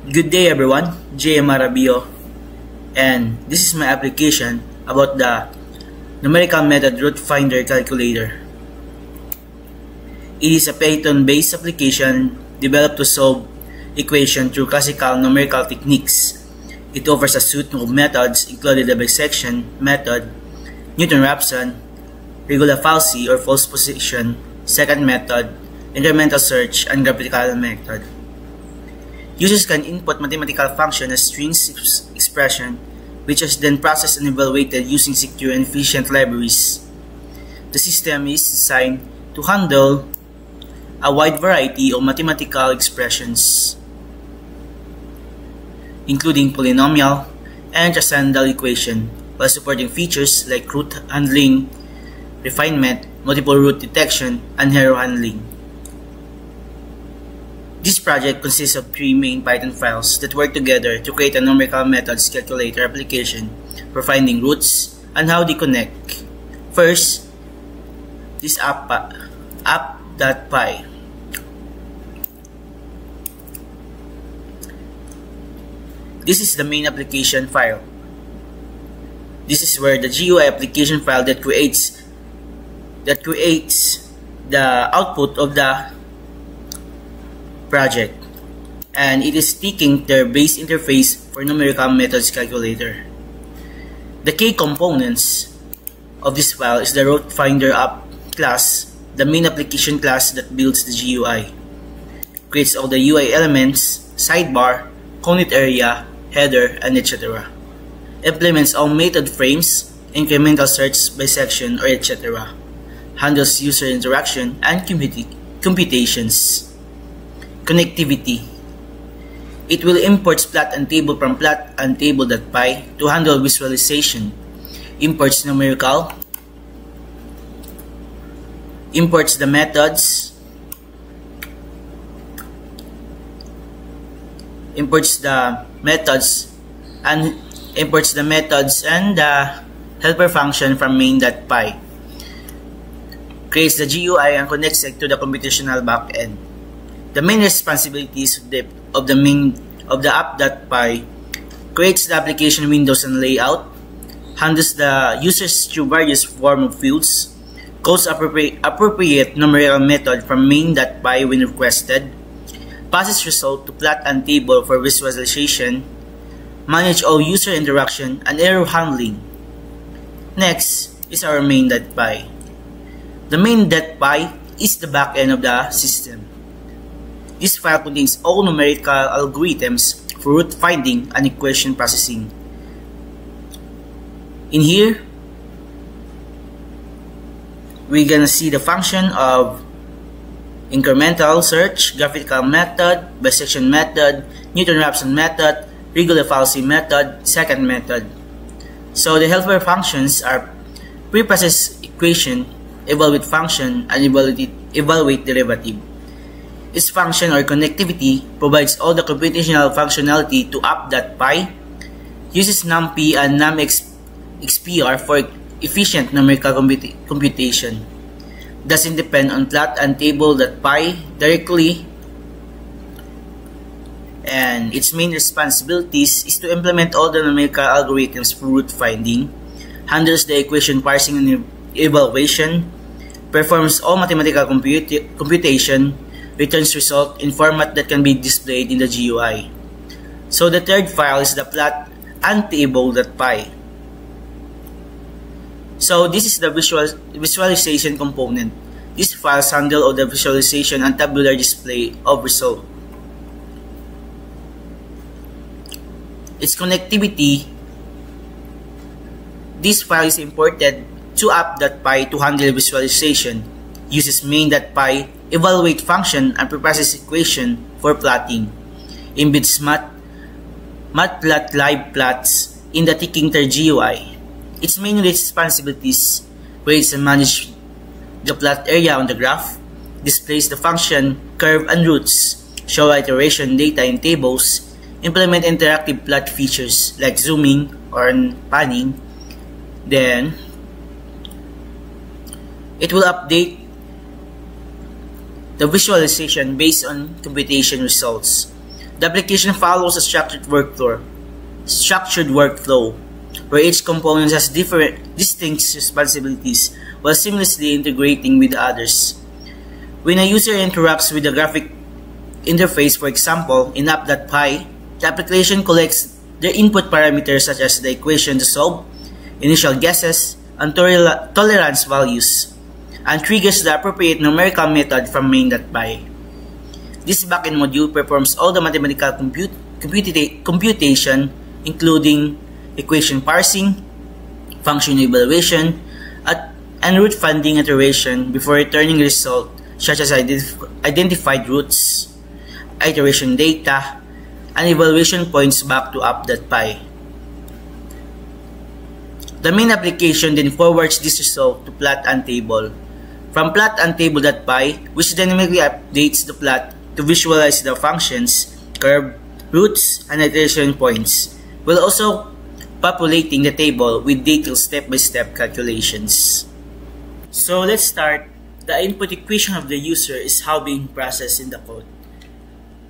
Good day everyone, JM Arabio, and this is my application about the numerical method root finder calculator. It is a Python-based application developed to solve equations through classical numerical techniques. It offers a suite of methods including the bisection method, Newton-Raphson, regular fallacy or false position, second method, incremental search, and graphical method. Users can input mathematical function as strings expression, which is then processed and evaluated using secure and efficient libraries. The system is designed to handle a wide variety of mathematical expressions, including polynomial and transcendental equation, while supporting features like root handling, refinement, multiple root detection, and error handling. This project consists of 3 main Python files that work together to create a numerical methods calculator application for finding roots and how they connect. First, this app.py. This is the main application file. This is where the GUI application file that creates the output of the project, and it is taking their base interface for numerical methods calculator. The key components of this file is the root finder app class, the main application class that builds the GUI, creates all the UI elements, sidebar, counted area, header, and etc. Implements all method frames, incremental search, bisection, or etc. Handles user interaction and computations. Connectivity. It will import plot and table from plot and table.py to handle visualization. Imports numerical. Imports the methods. Imports the methods and the helper function from main.py. Creates the GUI and connects it to the computational backend. The main responsibilities of the app.py: creates the application windows and layout, handles the users through various form of fields, calls appropriate numerical method from main.py when requested, passes result to plot and table for visualization, manage all user interaction and error handling. Next is our main.py. The main.py is the backend of the system. This file contains all numerical algorithms for root finding and equation processing. In here, we're gonna see the function of incremental search, graphical method, bisection method, Newton-Raphson method, regular fallacy method, second method. So the helper functions are pre-process equation, evaluate function, and evaluate derivative. Its function or connectivity provides all the computational functionality to app.py, uses NumPy and NumXPR for efficient numerical computation, doesn't depend on plot and table.py directly, and its main responsibilities is to implement all the numerical algorithms for root finding, handles the equation parsing and evaluation, performs all mathematical computation, returns result in format that can be displayed in the GUI. So the third file is the plot and table.py. So this is the visualization component. These files handle all the visualization and tabular display of result. Its connectivity. This file is imported to app.py to handle visualization. Uses main.py, evaluate function, and preprocess equation for plotting. Embeds matplotlib plots in the Tkinter GUI. Its main responsibilities: creates and manages the plot area on the graph, displays the function, curve, and roots, show iteration data in tables, implement interactive plot features like zooming or panning. Then it will update the visualization based on computation results. The application follows a structured workflow where each component has different distinct responsibilities while seamlessly integrating with others. When a user interacts with a graphic interface, for example, in app.py, the application collects their input parameters such as the equation to solve, initial guesses, and tolerance values, and triggers the appropriate numerical method from main.py. This backend module performs all the mathematical computation, including equation parsing, function evaluation, and root finding iteration before returning result such as identified roots, iteration data, and evaluation points back to app.py. The main application then forwards this result to plot and table from plot and table.py, which dynamically updates the plot to visualize the functions, curve, roots, and iteration points, while also populating the table with detailed step-by-step calculations. So let's start. The input equation of the user is how being processed in the code.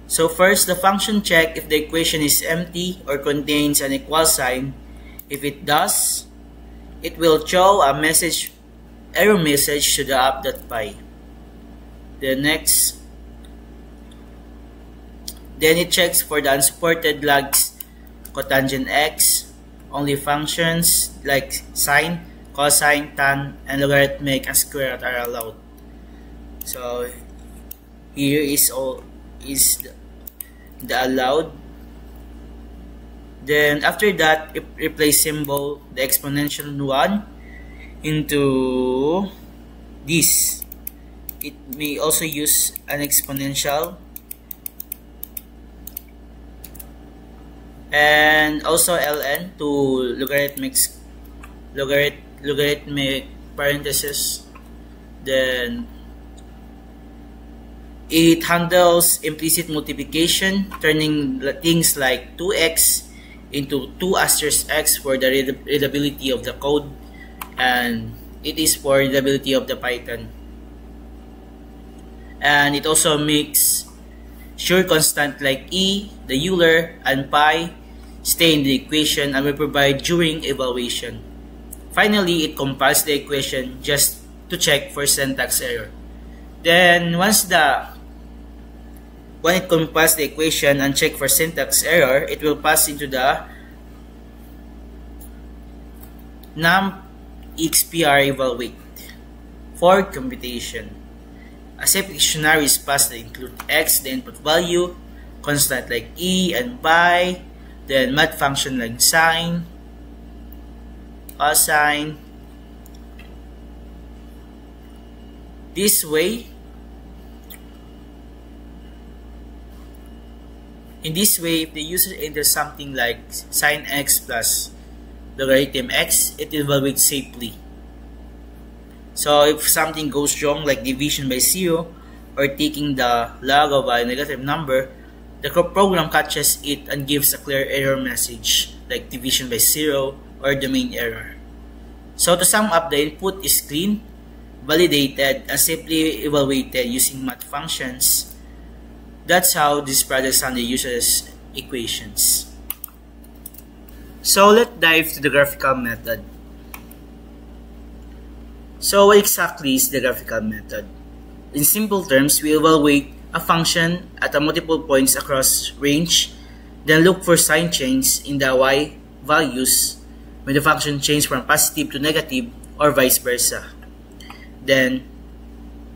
So first, the function check if the equation is empty or contains an equal sign. If it does, it will show a error message to the app.py. Then it checks for the unsupported logs, cotangent x, only functions like sine, cosine, tan, and logarithmic and square root are allowed. So here is the allowed. Then after that, it replace symbol the exponential 1 into this. It may also use an exponential and also ln to logarithmic parentheses. Then it handles implicit multiplication, turning things like 2x into 2 asterisk x for the readability of the code, and it is for readability of the Python. And it also makes sure constant like e, the Euler, and pi stay in the equation and will provide during evaluation. Finally, it compiles the equation just to check for syntax error. Then when it compiles the equation and check for syntax error, it will pass into the num.expr evaluate for computation. A separate dictionary is passed that include x, the input value, constant like e and pi, then math function like sine, cosine. This way, if the user enters something like sine x plus logarithm x, it evaluates safely. So if something goes wrong like division by 0 or taking the log of a negative number, the program catches it and gives a clear error message like division by 0 or domain error. So to sum up, the input is clean, validated, and safely evaluated using math functions. That's how this project handles user's equations. So let's dive to the graphical method. So what exactly is the graphical method? In simple terms, we evaluate a function at multiple points across range, then look for sign change in the y values when the function changes from positive to negative or vice versa. Then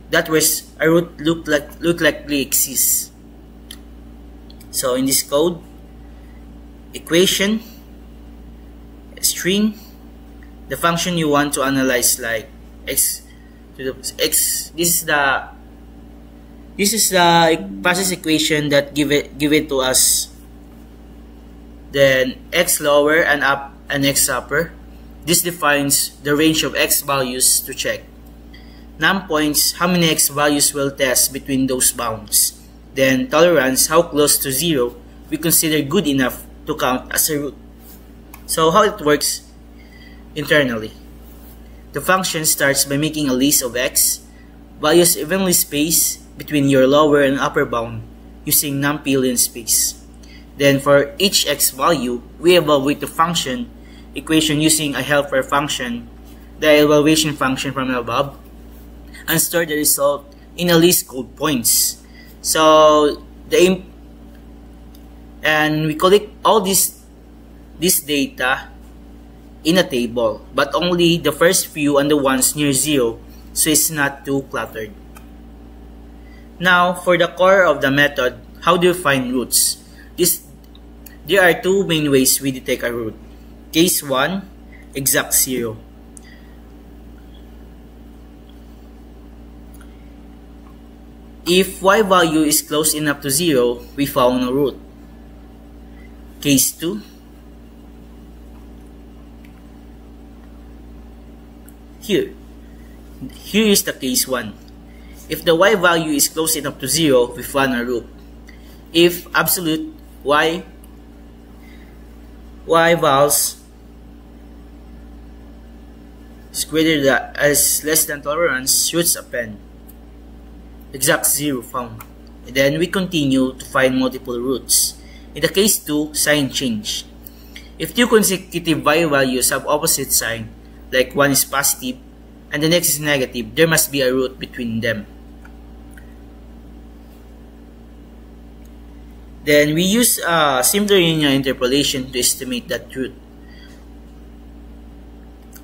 that was a root look likely exists. So in this code, equation, string, the function you want to analyze like x to the x. This is the process equation that give it to us. Then x lower and up and x upper. This defines the range of x values to check. Num points, how many x values will test between those bounds. Then tolerance, how close to 0 we consider good enough to count as a root. So how it works internally. The function starts by making a list of x values evenly spaced between your lower and upper bound using numpy linspace. Then for each x value, we evaluate the function equation using a helper function, the evaluation function from above, and store the result in a list called points. So and we collect all this data in a table, but only the first few and the ones near 0, so it's not too cluttered. Now, for the core of the method, how do you find roots? There are two main ways we detect a root. Case 1, exact 0. If y value is close enough to 0, we found a root. Case 2, here is the case 1. If the y value is close enough to 0, we found a root. If absolute y vals is greater than as less than tolerance, roots append. Exact 0 found. And then we continue to find multiple roots. In the case 2, sign change. If two consecutive y values have opposite sign, like one is positive and the next is negative, there must be a root between them. Then we use simple linear interpolation to estimate that root.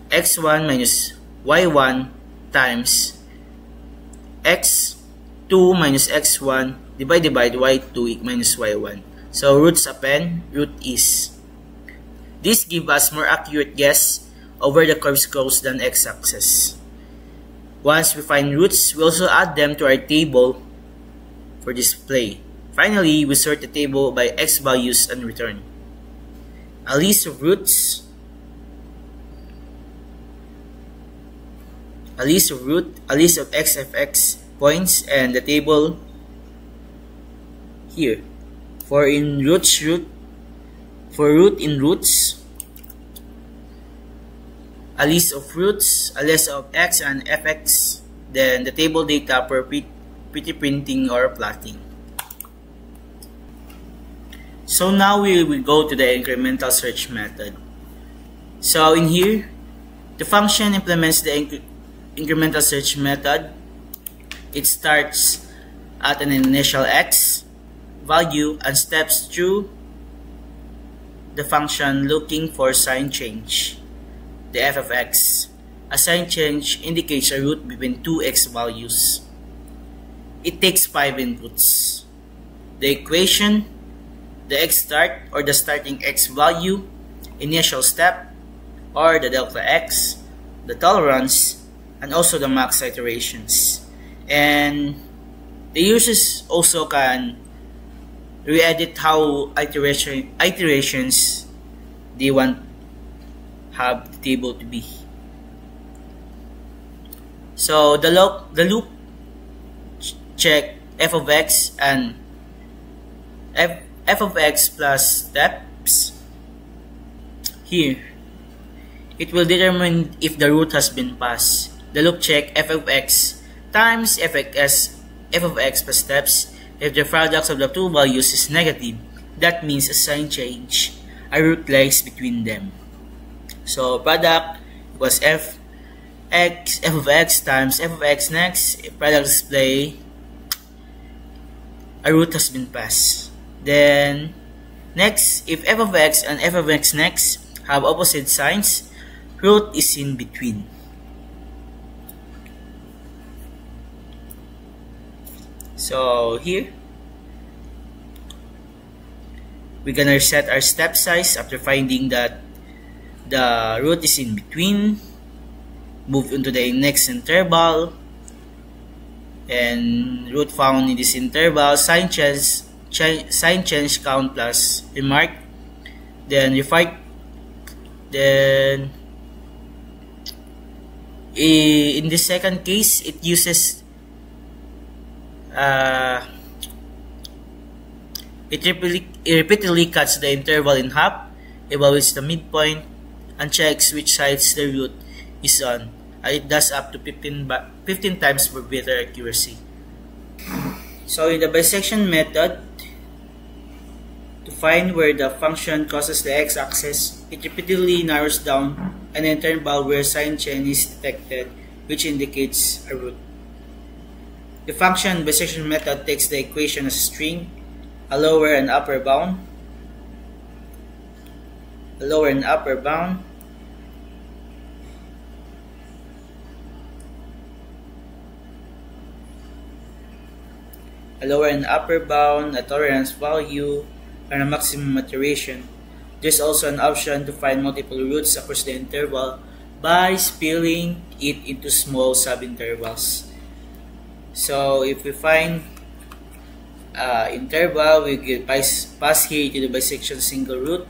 x1 minus y1 times x2 minus x1 divided by y2 minus y1. So roots append, root is. This gives us more accurate guess over the curve's close than x-axis. Once we find roots, we also add them to our table for display. Finally, we sort the table by x values and return a list of roots, a list of xfx points, and the table here. For root in roots, a list of roots, a list of x and fx, then the table data for pretty printing or plotting. So now we will go to the incremental search method. So in here, the function implements the incremental search method. It starts at an initial x value and steps through the function looking for sign change, the f of x. A sign change indicates a root between two x values. It takes 5 inputs: the equation, the x start or the starting x value, initial step or the delta x, the tolerance, and also the max iterations. And the users also can re-edit how iterations they want have the table to be. So the loop check f of x and f of x plus steps. Here, it will determine if the root has been passed. The loop check f of x times f of x plus steps. If the product of the two values is negative, that means a sign change, a root lies between them. So product was f of x times f of x next. If product display, a root has been passed. Then next, if f of x and f of x next have opposite signs, root is in between. So here, we're gonna reset our step size after finding that the root is in between. Move into the next interval, and root found in this interval, sign change count plus remark. Then in the second case, it uses it repeatedly cuts the interval in half, evaluates the midpoint, and checks which sides the root is on, and it does up to 15 times for better accuracy. So in the bisection method, To find where the function crosses the x-axis, it repeatedly narrows down an interval where sign chain is detected, which indicates a root. The function bisection method takes the equation as a string, a lower and upper bound, a lower and upper bound, a lower and upper bound, a tolerance value, and a maximum iteration. There's also an option to find multiple roots across the interval by splitting it into small subintervals. So if we find interval, we get pass here to the bisection single root,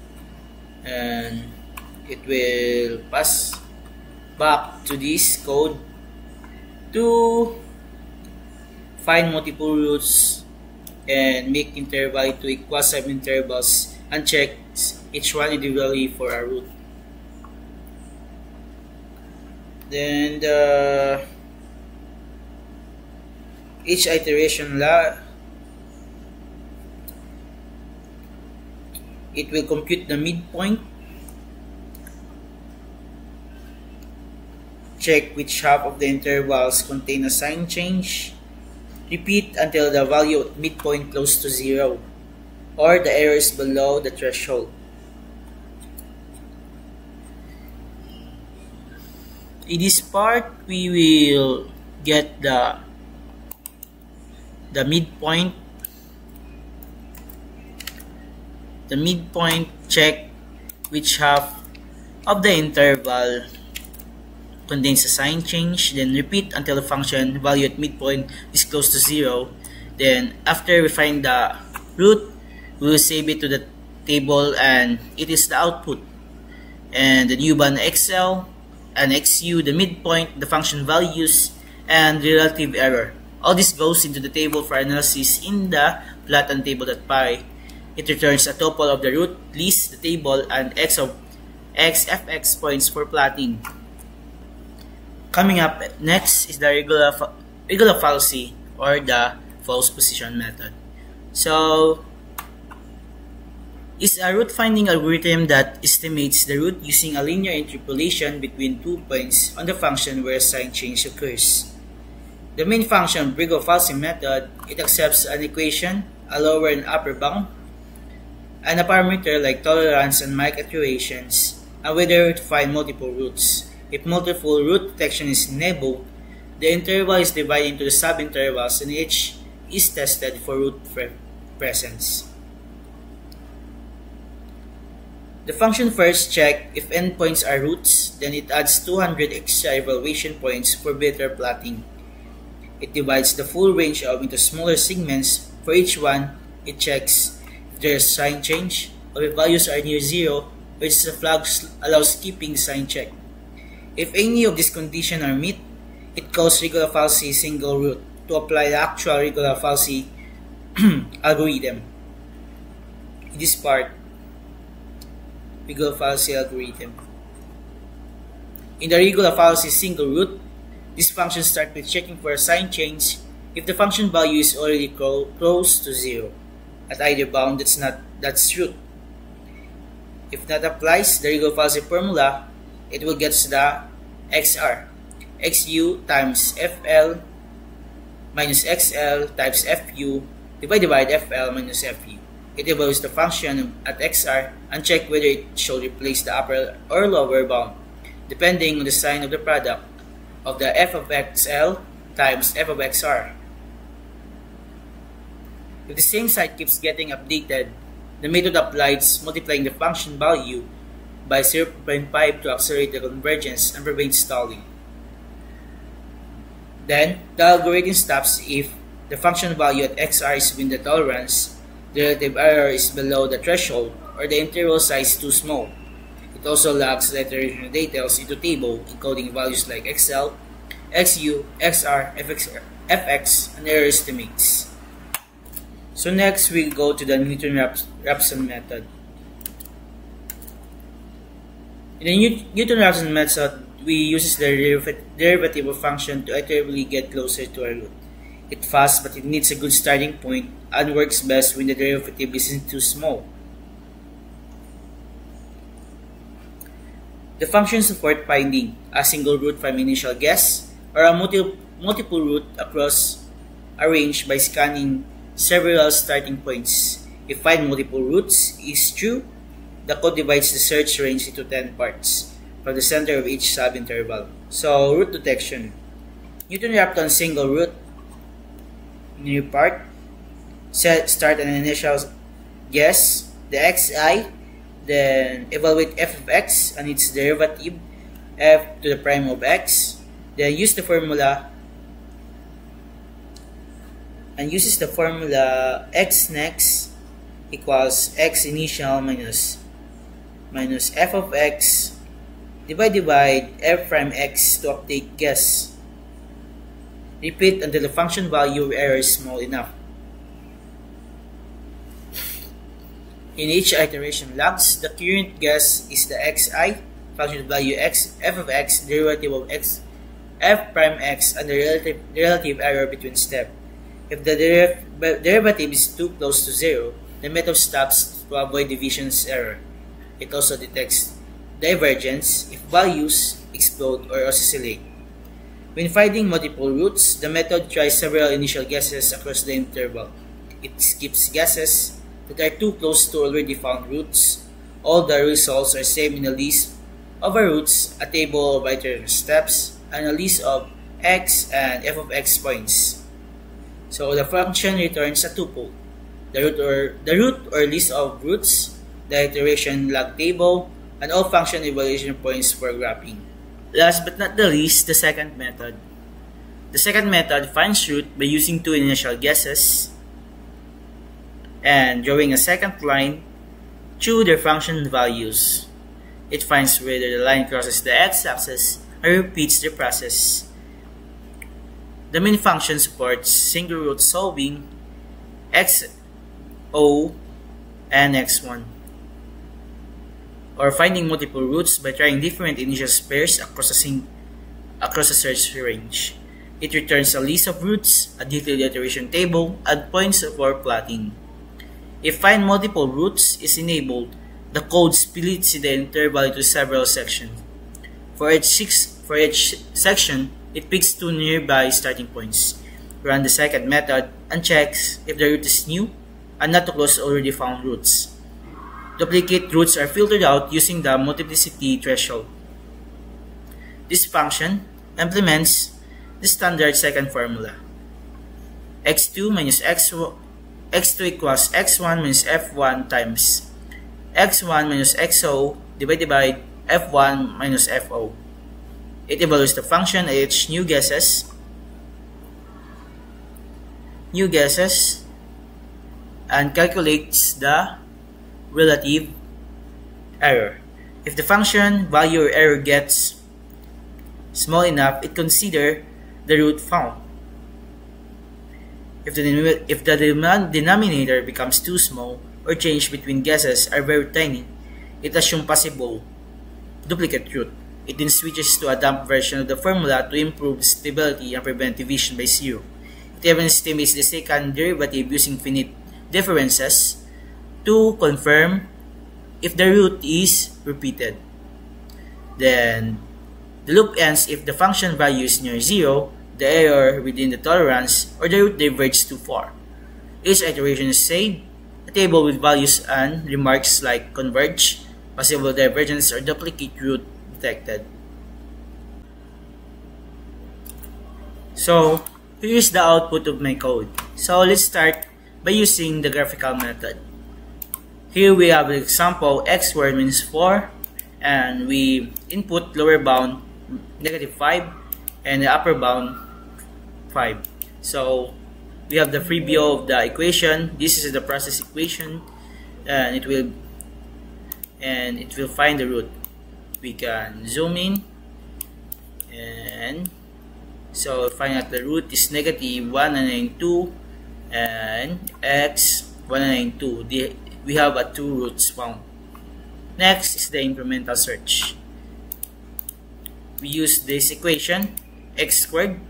and it will pass back to this code to find multiple roots and make interval into equal subintervals and check each one individually for a root. Then each iteration it will compute the midpoint, check which half of the intervals contain a sign change, repeat until the value of midpoint close to 0 or the error is below the threshold. In this part, we will get the midpoint. The midpoint, check which half of the interval contains a sign change, then repeat until the function value at midpoint is close to 0. Then after we find the root, we will save it to the table and it is the output. And the U-band XL and XU, the midpoint, the function values, and the relative error. All this goes into the table for analysis in the plot and table.py. It returns a tuple of the root, list, the table, and x of xfx points for plotting. Coming up next is the regular fallacy or the false position method. So, is a root finding algorithm that estimates the root using a linear interpolation between 2 points on the function where a sign change occurs. The main function regular fallacy method, it accepts an equation, a lower and upper bound, and a parameter like tolerance and Mike iterations, and whether to find multiple roots. If multiple root detection is enabled, the interval is divided into the subintervals and each is tested for root presence. The function first checks if endpoints are roots, then it adds 200 extra evaluation points for better plotting. It divides the full range into smaller segments. For each one, it checks if there is sign change or if values are near 0, which is a flag allows skipping sign check. If any of these conditions are met, it calls regular fallacy single root to apply the actual regular fallacy algorithm. In this part, regular fallacy algorithm. In the regular fallacy single root, this function starts with checking for a sign change if the function value is already close to 0 at either bound that's root. If that applies the regular fallacy formula, it will get the XR, XU times FL minus XL times FU divided by FL minus FU. It evaluates the function at XR and check whether it should replace the upper or lower bound, depending on the sign of the product of the f of XL times f of XR. If the same site keeps getting updated, the method applies multiplying the function value by 0.5 to accelerate the convergence and prevent stalling. Then, the algorithm stops if the function value at XR is within the tolerance, the relative error is below the threshold, or the interval size is too small. It also logs the iteration details into table encoding values like XL, XU, XR, FX, and error estimates. So next, we go to the Newton-Raphson method. In the Newton-Raphson method, we use the derivative of function to iteratively get closer to a root. It's fast, but it needs a good starting point and works best when the derivative isn't too small. The function supports finding a single root from initial guess or a multiple root across a range by scanning several starting points. If find multiple roots is true, the code divides the search range into 10 parts from the center of each subinterval. So, root detection. Newton-Raphton single root, new part, start an initial guess, the xi, then evaluate f of x and its derivative, f to the prime of x, then use the formula x next equals x initial minus f of x divide f prime x to update guess. Repeat until the function value of error is small enough. In each iteration logs, the current guess is the xi, function value x, f of x, derivative of x, f prime x, and the relative error between steps. If the derivative is too close to 0, the method stops to avoid division's error. It also detects divergence if values explode or oscillate. When finding multiple roots, the method tries several initial guesses across the interval. It skips guesses that are too close to already found roots. All the results are saved in a list of roots, a table of iterative steps, and a list of x and f of x points. So the function returns a tuple, the root or list of roots, the iteration log table, and all function evaluation points for graphing. Last but not the least, the second method. The second method finds root by using two initial guesses and drawing a second line through their function values. It finds whether the line crosses the x-axis and repeats the process. The main function supports single root solving, xo and x1, or finding multiple roots by trying different initial pairs across a search range. It returns a list of roots, a detailed iteration table, and points for plotting. If find multiple roots is enabled, the code splits the interval into several sections. For each section, it picks two nearby starting points. Run the second method and checks if the root is new and not too close to already found roots. Duplicate roots are filtered out using the multiplicity threshold. This function implements the standard second formula. x2 equals x1 minus f1 times x1 minus xo divided by f1 minus fo. It evaluates the function at each new guesses and calculates the relative error. If the function value or error gets small enough, it considers the root found. If the denominator becomes too small or change between guesses are very tiny, it assumes possible duplicate root. It then switches to a dump version of the formula to improve stability and prevent division by zero. It even estimates the second derivative using finite differences to confirm if the root is repeated. Then the loop ends if the function value is near zero, the error within the tolerance, or the root diverges too far. Each iteration is saved, a table with values and remarks like converge, possible divergence, or duplicate root detected. So here is the output of my code. So let's start by using the graphical method. Here we have an example x squared means 4, and we input lower bound -5 and the upper bound 5. So we have the preview of the equation. This is the process equation, and it will find the root. We can zoom in, and so find out the root is -192 and x 192. We have two roots found. Next is the incremental search. We use this equation, x squared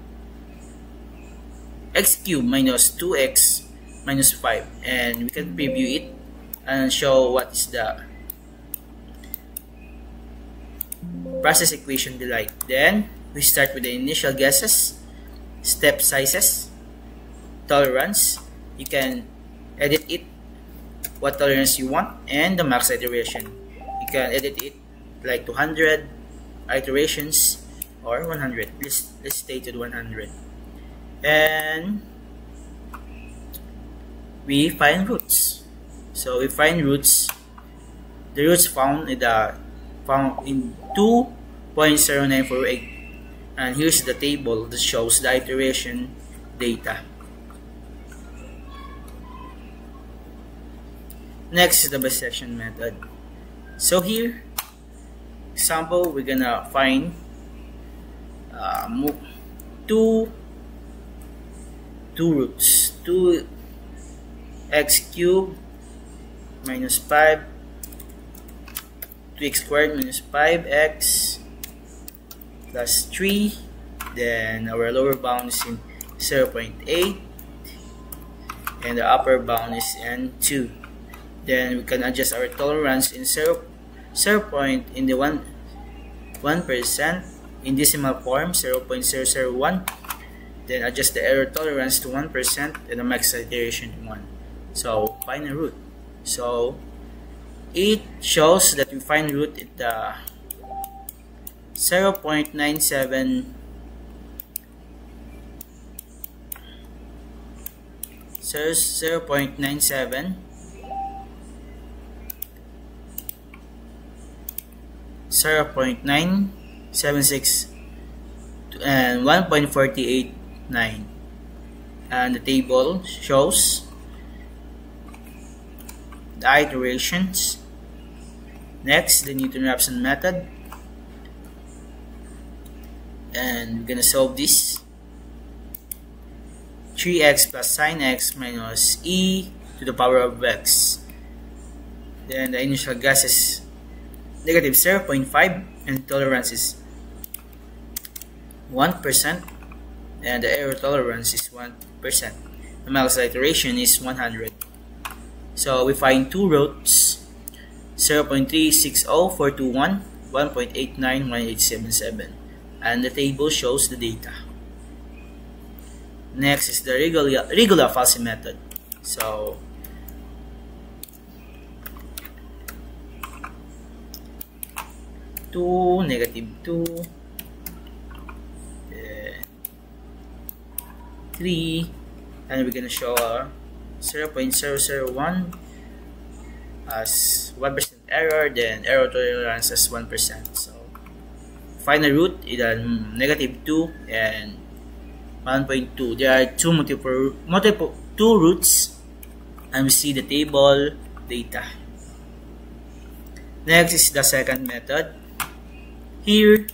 x cubed minus 2x minus 5, and we can preview it and show what is the process equation delight. Then we start with the initial guesses, step sizes, tolerance. You can edit it what tolerance you want, and the max iteration. You can edit it like 200 iterations or 100. Let's stay to 100. And we find roots. So we find roots. The roots found in 2.0948. And here's the table that shows the iteration data. Next is the bisection method. So here, example, we're gonna find two roots. 2x cubed minus 5, 2x squared minus 5x plus 3. Then our lower bound is in 0.8 and the upper bound is in 2. Then we can adjust our tolerance in 0 point in the 1% in decimal form, 0.001. Then adjust the error tolerance to 1% and the max iteration 1. So find a root. So it shows that we find root at the 0.97 0.976 and 1.489, and the table shows the iterations. Next, the Newton-Raphson method, and we're gonna solve this. 3x plus sine x minus e to the power of x. Then the initial gas is negative 0.5 and tolerance is 1%, and the error tolerance is 1%. The max iteration is 100. So we find two roots, 0.360421, 1.891877, and the table shows the data. Next is the Regula-Falsy method. So 2, negative 2, 3, and we're gonna show 0.001 as 1% error, then error tolerance as 1%. So find a root, either negative 2 and 1.2. There are two roots, and we see the table data. Next is the second method. Here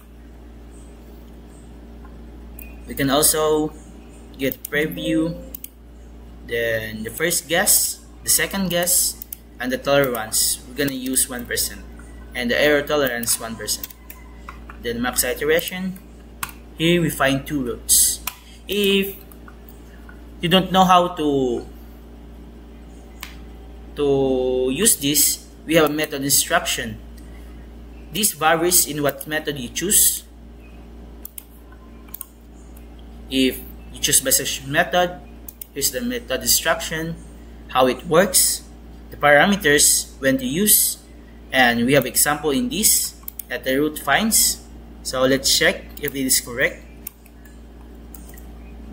we can also get preview, then the first guess, the second guess, and the tolerance. We're gonna use 1%, and the error tolerance 1%. Then max iteration. Here we find two roots. If you don't know how to use this, we have a method instruction. This varies in what method you choose. If you choose bisection method, here's the method instruction, how it works, the parameters, when to use, and we have example in this that the root finds. So let's check if it is correct.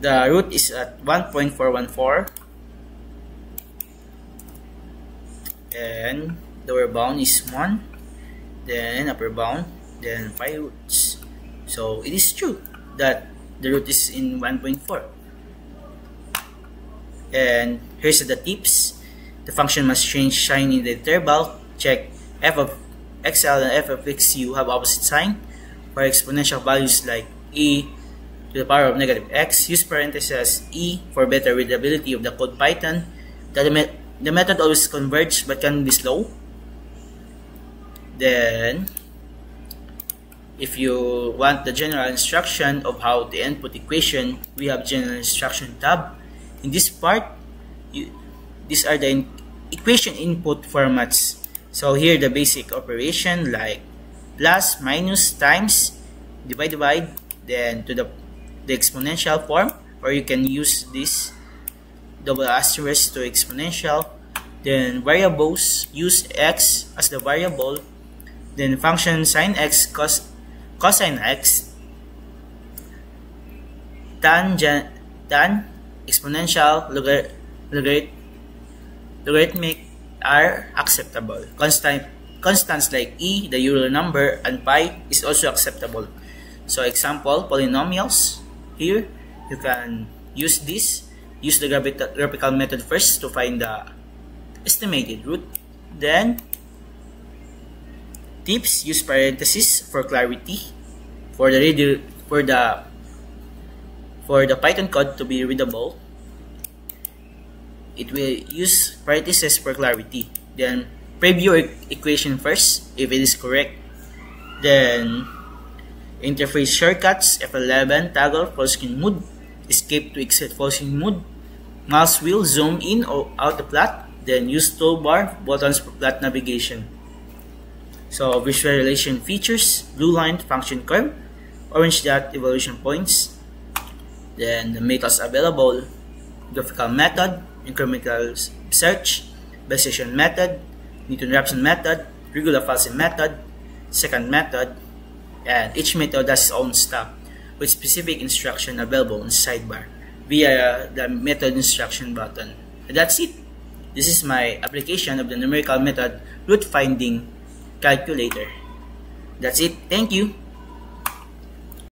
The root is at 1.414 and lower bound is 1, then upper bound, then 5 roots. So it is true that the root is in 1.4. And here's the tips. The function must change sign in the interval. Check f of xl and f of xu have opposite sign. For exponential values like e to the power of negative x, use parentheses e for better readability of the code Python. The method always converges but can be slow. Then, if you want the general instruction of how to input equation, we have general instruction tab. In this part, these are the equation input formats. So here the basic operation like plus, minus, times, divide, then to the exponential form, or you can use this double asterisk to exponential. Then variables, use x as the variable. Then function sine x, cosine x, tan exponential, logarithmic are acceptable. Constants like e, the Euler number, and pi is also acceptable. So example, polynomials. Here you can use this. Use the graphical method first to find the estimated root. Then tips, use parentheses for clarity. For the Python code to be readable, it will use parentheses for clarity. Then preview equation first if it is correct. Then interface shortcuts, F11, toggle, full screen mode, escape to exit full screen mode, mouse wheel, zoom in or out the plot, then use toolbar buttons for plot navigation. So visualization features, blue line, function curve, orange dot, evaluation points, then the methods available, graphical method, incremental search, Bayesian method, Newton-Raphson method, regular-Falsy method, second method, and each method has its own step with specific instruction available in the sidebar via the method instruction button. And that's it. This is my application of the numerical method root finding calculator. That's it. Thank you.